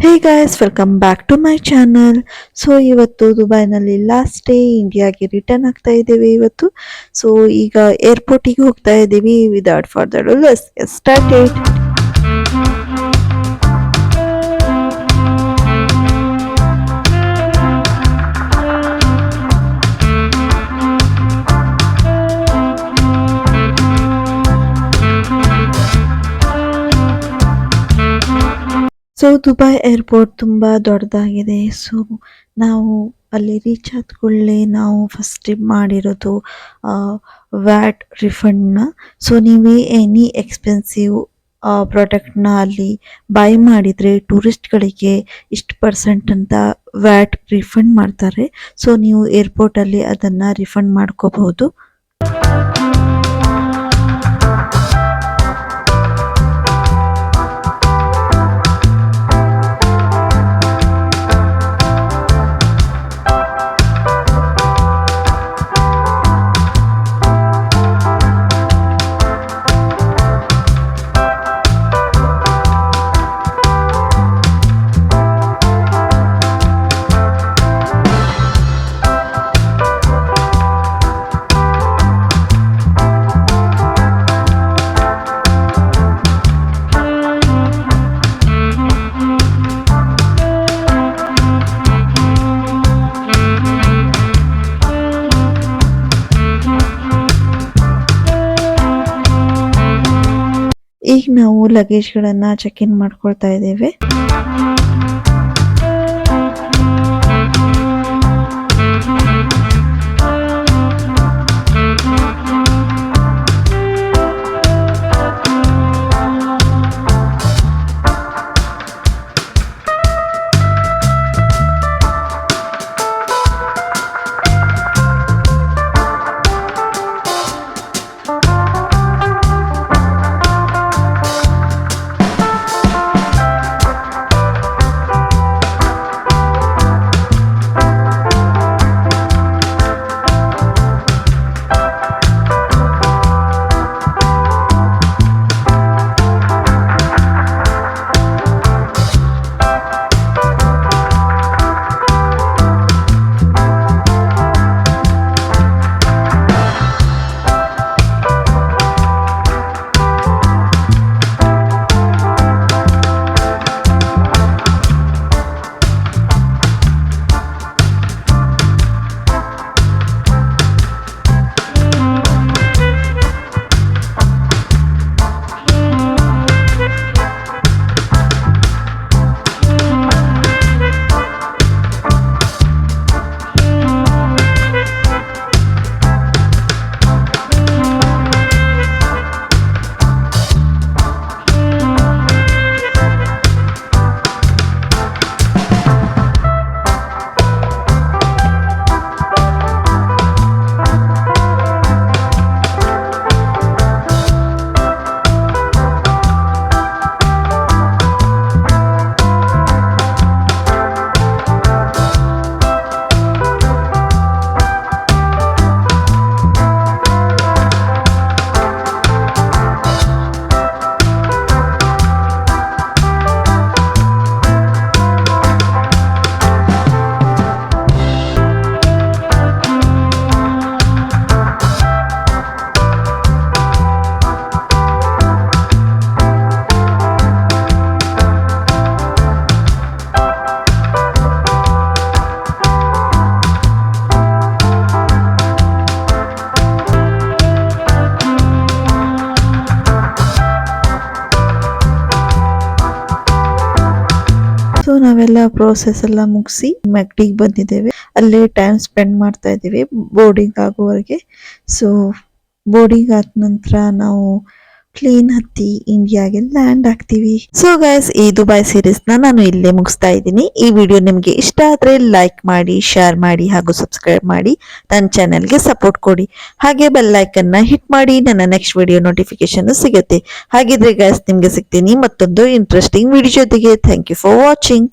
Hey guys, welcome back to my channel. So ಇವತ್ತು ದುಬೈನಲ್ಲಿ last day, ಇಂಡಿಯಾಗೆ return ಆಗ್ತಾ ಇದ್ದೇವೆ ಇವತ್ತು. ಸೊ ಈಗ ಏರ್ಪೋರ್ಟಿಗೆ ಹೋಗ್ತಾ ಇದ್ದೀವಿ. Without further do let's get started. So Dubai airport ತುಂಬ ದೊಡ್ಡದಾಗಿದೆ. ಸೊ ನಾವು ಅಲ್ಲಿ ರೀಚ್ ಆದ ಕೂಡಲೇ ನಾವು ಫಸ್ಟ್ ಮಾಡಿರೋದು ವ್ಯಾಟ್ ರಿಫಂಡ್ನ. ಸೊ ನೀವೇ ಎನಿ ಎಕ್ಸ್ಪೆನ್ಸಿವ್ ಪ್ರಾಡಕ್ಟ್ನ ಅಲ್ಲಿ ಬೈ ಮಾಡಿದರೆ ಟೂರಿಸ್ಟ್ಗಳಿಗೆ ಇಷ್ಟು ಪರ್ಸೆಂಟ್ ಅಂತ ವ್ಯಾಟ್ ರಿಫಂಡ್ ಮಾಡ್ತಾರೆ. ಸೊ ನೀವು ಏರ್ಪೋರ್ಟಲ್ಲಿ ಅದನ್ನು ರಿಫಂಡ್ ಮಾಡ್ಕೋಬಹುದು. ಈಗ ನಾವು ಲಗೇಜ್ಗಳನ್ನ ಚೆಕ್ ಇನ್ ಮಾಡ್ಕೊಳ್ತಾ ಇದ್ದೇವೆ. ಸೊ ನಾವೆಲ್ಲ ಪ್ರೋಸೆಸ್ ಎಲ್ಲ ಮುಗಿಸಿ ಮೆಕ್ಡಿಗೆ ಬಂದಿದ್ದೇವೆ. ಅಲ್ಲೇ ಟೈಮ್ ಸ್ಪೆಂಡ್ ಮಾಡ್ತಾ ಇದ್ದೀವಿ ಬೋರ್ಡಿಂಗ್ ಆಗೋವರೆಗೆ. ಸೊ ಬೋರ್ಡಿಂಗ್ ಆದ ನಂತರ ನಾವು ಪ್ಲೇನ್ ಹತ್ತಿ ಇಂಡಿಯಾಗೆ ಲ್ಯಾಂಡ್ ಆಗ್ತೀವಿ. ಸೊ ಗೈಸ್, ಈ ದುಬೈ ಸೀರೀಸ್ ನಾನು ಇಲ್ಲೇ ಮುಗಿಸ್ತಾ ಇದ್ದೀನಿ. ಈ ವಿಡಿಯೋ ನಿಮ್ಗೆ ಇಷ್ಟ ಆದ್ರೆ ಲೈಕ್ ಮಾಡಿ, ಶೇರ್ ಮಾಡಿ ಹಾಗೂ ಸಬ್ಸ್ಕ್ರೈಬ್ ಮಾಡಿ ನನ್ನ ಚಾನೆಲ್ಗೆ ಸಪೋರ್ಟ್ ಕೊಡಿ. ಹಾಗೆ ಬೆಲ್ ಐಕನ್ ನ ಹಿಟ್ ಮಾಡಿ, ನನ್ನ ನೆಕ್ಸ್ಟ್ ವಿಡಿಯೋ ನೋಟಿಫಿಕೇಶನ್ ಸಿಗುತ್ತೆ. ಹಾಗಿದ್ರೆ ಗೈಸ್, ನಿಮ್ಗೆ ಸಿಗ್ತೀನಿ ಮತ್ತೊಂದು ಇಂಟ್ರೆಸ್ಟಿಂಗ್ ವಿಡಿಯೋ ಜೊತೆಗೆ. Thank you for watching.